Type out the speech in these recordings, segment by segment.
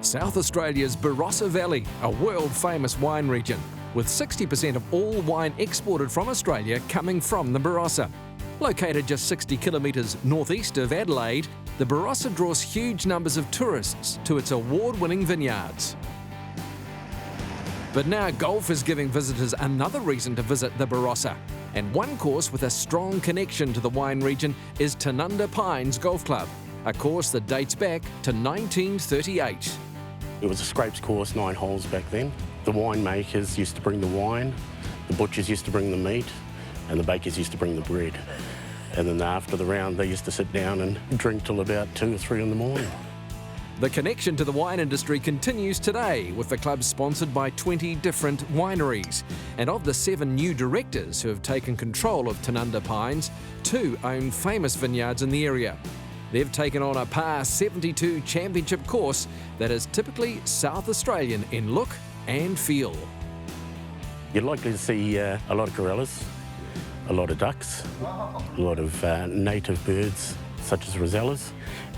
South Australia's Barossa Valley, a world-famous wine region, with 60% of all wine exported from Australia coming from the Barossa. Located just 60 kilometres northeast of Adelaide, the Barossa draws huge numbers of tourists to its award-winning vineyards. But now golf is giving visitors another reason to visit the Barossa, and one course with a strong connection to the wine region is Tanunda Pines Golf Club, a course that dates back to 1938. It was a scrapes course, 9 holes back then. The winemakers used to bring the wine, the butchers used to bring the meat, and the bakers used to bring the bread. And then after the round, they used to sit down and drink till about 2 or 3 in the morning. The connection to the wine industry continues today, with the club sponsored by 20 different wineries. And of the 7 new directors who have taken control of Tanunda Pines, 2 own famous vineyards in the area. They've taken on a par 72 championship course that is typically South Australian in look and feel. You're likely to see a lot of gorillas, a lot of ducks, a lot of native birds such as rosellas,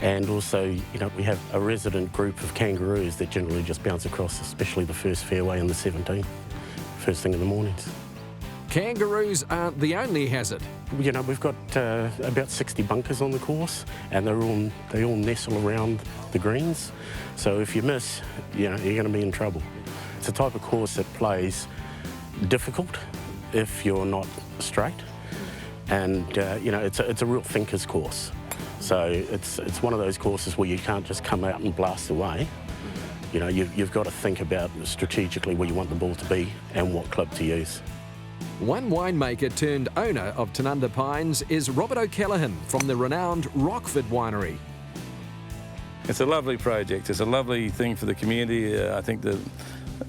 and also, we have a resident group of kangaroos that generally just bounce across, especially the first fairway and the 17th, first thing in the mornings. Kangaroos aren't the only hazard. We've got about 60 bunkers on the course, and they all nestle around the greens. So if you miss, you're going to be in trouble. It's a type of course that plays difficult if you're not straight, and it's a real thinker's course. So it's one of those courses where you can't just come out and blast away. You've got to think about strategically where you want the ball to be and what club to use. One winemaker turned owner of Tanunda Pines is Robert O'Callaghan from the renowned Rockford Winery. It's a lovely project. It's a lovely thing for the community. I think that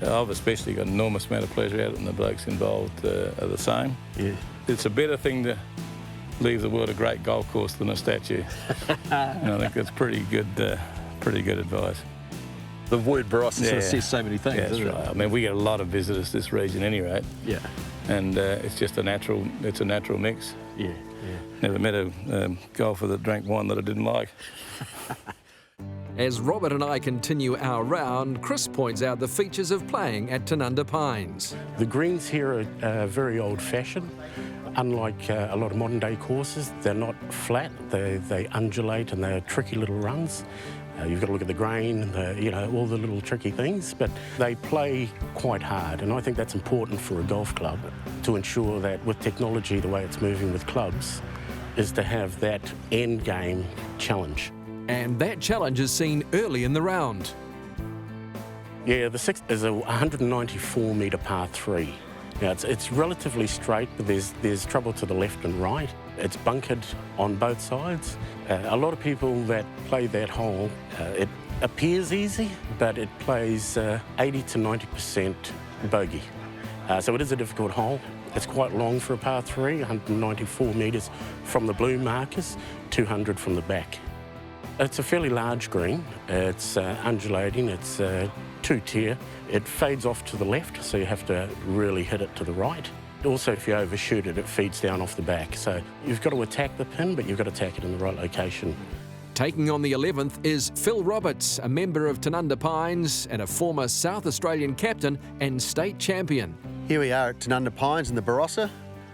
I've especially got an enormous amount of pleasure out of it, and the blokes involved are the same. Yeah. It's a better thing to leave the world a great golf course than a statue. I think that's pretty good advice. The word Barossa sort of says so many things, doesn't it? Right. I mean, we get a lot of visitors to this region any rate. Yeah. And it's just a natural mix. Yeah, yeah. Never met a golfer that drank wine that I didn't like. As Robert and I continue our round, Chris points out the features of playing at Tanunda Pines. The greens here are very old-fashioned. Unlike a lot of modern-day courses, they're not flat. They undulate and they're tricky little runs. You've got to look at the grain, all the little tricky things, but they play quite hard, and I think that's important for a golf club to ensure that with technology, the way it's moving with clubs, is to have that end game challenge. And that challenge is seen early in the round. Yeah, the 6th is a 194-metre par 3. Now, it's relatively straight, but there's trouble to the left and right. It's bunkered on both sides. A lot of people that play that hole, it appears easy, but it plays 80 to 90% bogey. So it is a difficult hole. It's quite long for a par 3, 194 metres from the blue markers, 200 from the back. It's a fairly large green. It's undulating. It's 2-tier. It fades off to the left, so you have to really hit it to the right. Also, if you overshoot it, it feeds down off the back. So you've got to attack the pin, but you've got to attack it in the right location. Taking on the 11th is Phil Roberts, a member of Tanunda Pines and a former South Australian captain and state champion. Here we are at Tanunda Pines in the Barossa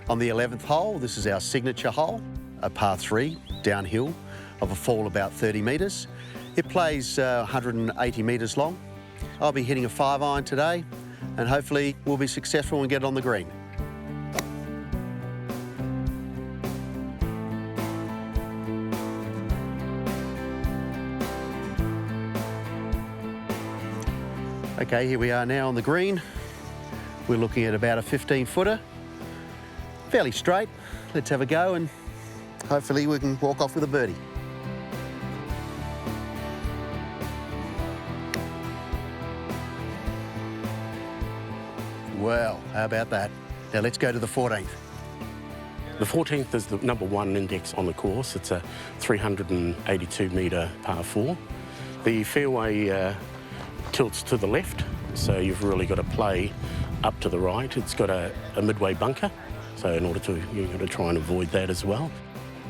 on the 11th hole. This is our signature hole, a par 3 downhill of a fall about 30 metres. It plays 180 metres long. I'll be hitting a 5-iron today, and hopefully we'll be successful and get on the green. Okay, here we are now on the green. We're looking at about a 15-footer. Fairly straight. Let's have a go, and hopefully we can walk off with a birdie. Well, how about that? Now let's go to the 14th. The 14th is the #1 index on the course. It's a 382-metre par 4. The fairway tilts to the left, so you've really got to play up to the right. It's got a midway bunker, so you've got to try and avoid that as well.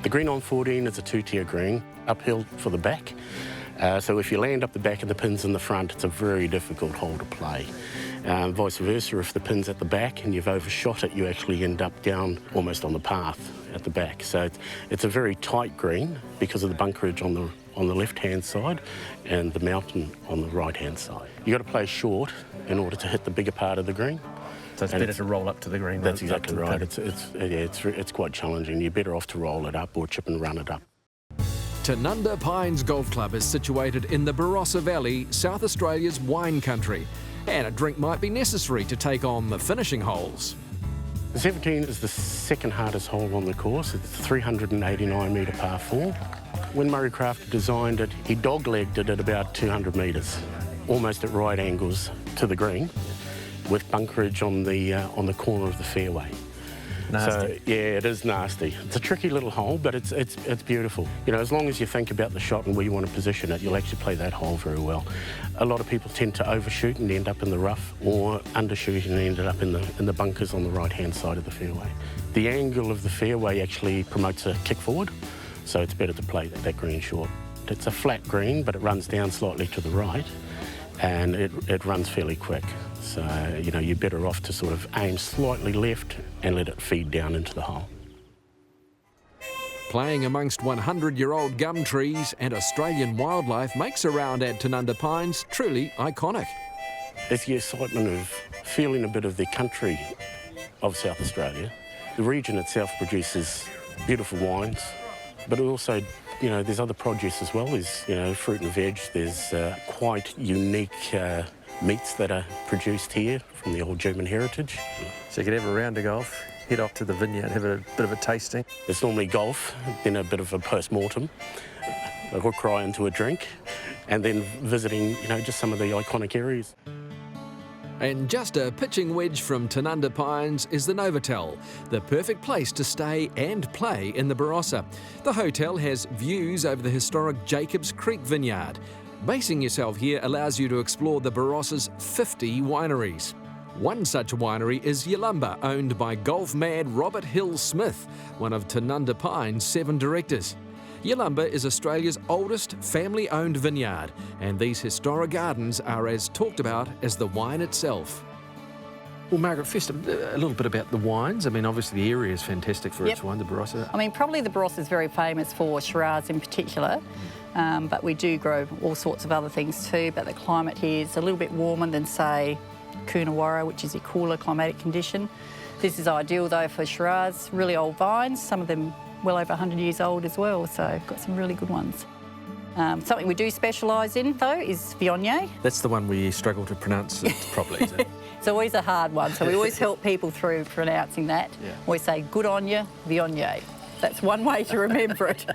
The green on 14 is a 2-tier green, uphill for the back. So if you land up the back of the pins in the front, it's a very difficult hole to play. Vice versa, if the pin's at the back and you've overshot it, you actually end up down almost on the path at the back. So it's a very tight green because of the bunkerage on the left-hand side and the mountain on the right-hand side. You've got to play short in order to hit the bigger part of the green. So it's better to roll up to the green. That's exactly right. It's quite challenging. You're better off to roll it up or chip and run it up. Tanunda Pines Golf Club is situated in the Barossa Valley, South Australia's wine country, and a drink might be necessary to take on the finishing holes. The 17 is the second hardest hole on the course. It's a 389 metre par 4. When Murray Craft designed it, he dog-legged it at about 200 metres, almost at right angles to the green, with bunkerage on the corner of the fairway. Nasty. So, yeah, it is nasty. It's a tricky little hole, but it's beautiful. You know, as long as you think about the shot and where you want to position it, you'll actually play that hole very well. A lot of people tend to overshoot and end up in the rough, or undershoot and end up in the bunkers on the right-hand side of the fairway. The angle of the fairway actually promotes a kick forward, so it's better to play that green short. It's a flat green, but it runs down slightly to the right, and it runs fairly quick. So, you know, you're better off to sort of aim slightly left and let it feed down into the hole. Playing amongst 100-year-old gum trees and Australian wildlife makes a round at Tanunda Pines truly iconic. It's the excitement of feeling a bit of the country of South Australia. The region itself produces beautiful wines, but also, you know, there's other produce as well. There's, you know, fruit and veg. There's quite unique meats that are produced here from the old German heritage. So you could have a round of golf, head off to the vineyard, have a bit of a tasting. It's normally golf, then a bit of a post-mortem, a hook cry into a drink, and then visiting, you know, just some of the iconic areas. And just a pitching wedge from Tanunda Pines is the Novotel, the perfect place to stay and play in the Barossa. The hotel has views over the historic Jacobs Creek vineyard. Basing yourself here allows you to explore the Barossa's 50 wineries. One such winery is Yalumba, owned by golf-mad Robert Hill Smith, one of Tanunda Pines' 7 directors. Yalumba is Australia's oldest family-owned vineyard, and these historic gardens are as talked about as the wine itself. Well, Margaret, first a little bit about the wines. I mean, obviously the area is fantastic for its wine, the Barossa. I mean, probably the Barossa is very famous for Shiraz in particular, but we do grow all sorts of other things too, but the climate here is a little bit warmer than, say, Coonawarra, which is a cooler climatic condition. This is ideal, though, for Shiraz, really old vines, some of them well over 100 years old as well, so got some really good ones. Something we do specialise in, though, is Viognier. That's the one we struggle to pronounce it properly, is it? It's always a hard one, so we always help people through pronouncing that. Yeah. We say, good on you, Viognier. That's one way to remember it.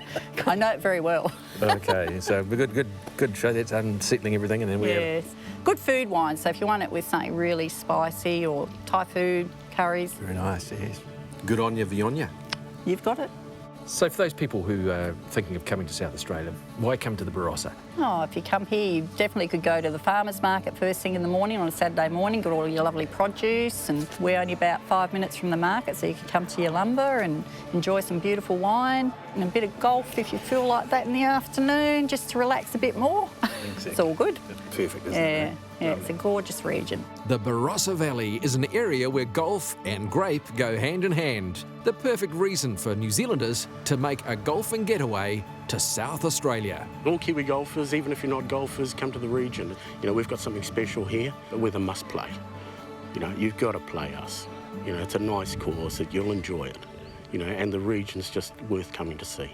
I know it very well. Okay, so good show. That's unsettling everything, and then we have... Good food wine, so if you want it with something really spicy or Thai food, curries. Very nice, yes. Good on you, Viognier. You've got it. So for those people who are thinking of coming to South Australia, why come to the Barossa? Oh, if you come here, you definitely could go to the farmers market first thing in the morning on a Saturday morning, get all your lovely produce, and we're only about 5 minutes from the market, so you can come to Yalumba and enjoy some beautiful wine and a bit of golf if you feel like that in the afternoon, just to relax a bit more. Exactly. It's all good. Perfect, isn't it? Yeah, it's a gorgeous region. The Barossa Valley is an area where golf and grape go hand in hand. The perfect reason for New Zealanders to make a golfing getaway to South Australia. All Kiwi golfers, even if you're not golfers, come to the region. You know, we've got something special here, but we're the must play. You know, you've got to play us. You know, it's a nice course, that you'll enjoy it. You know, and the region's just worth coming to see.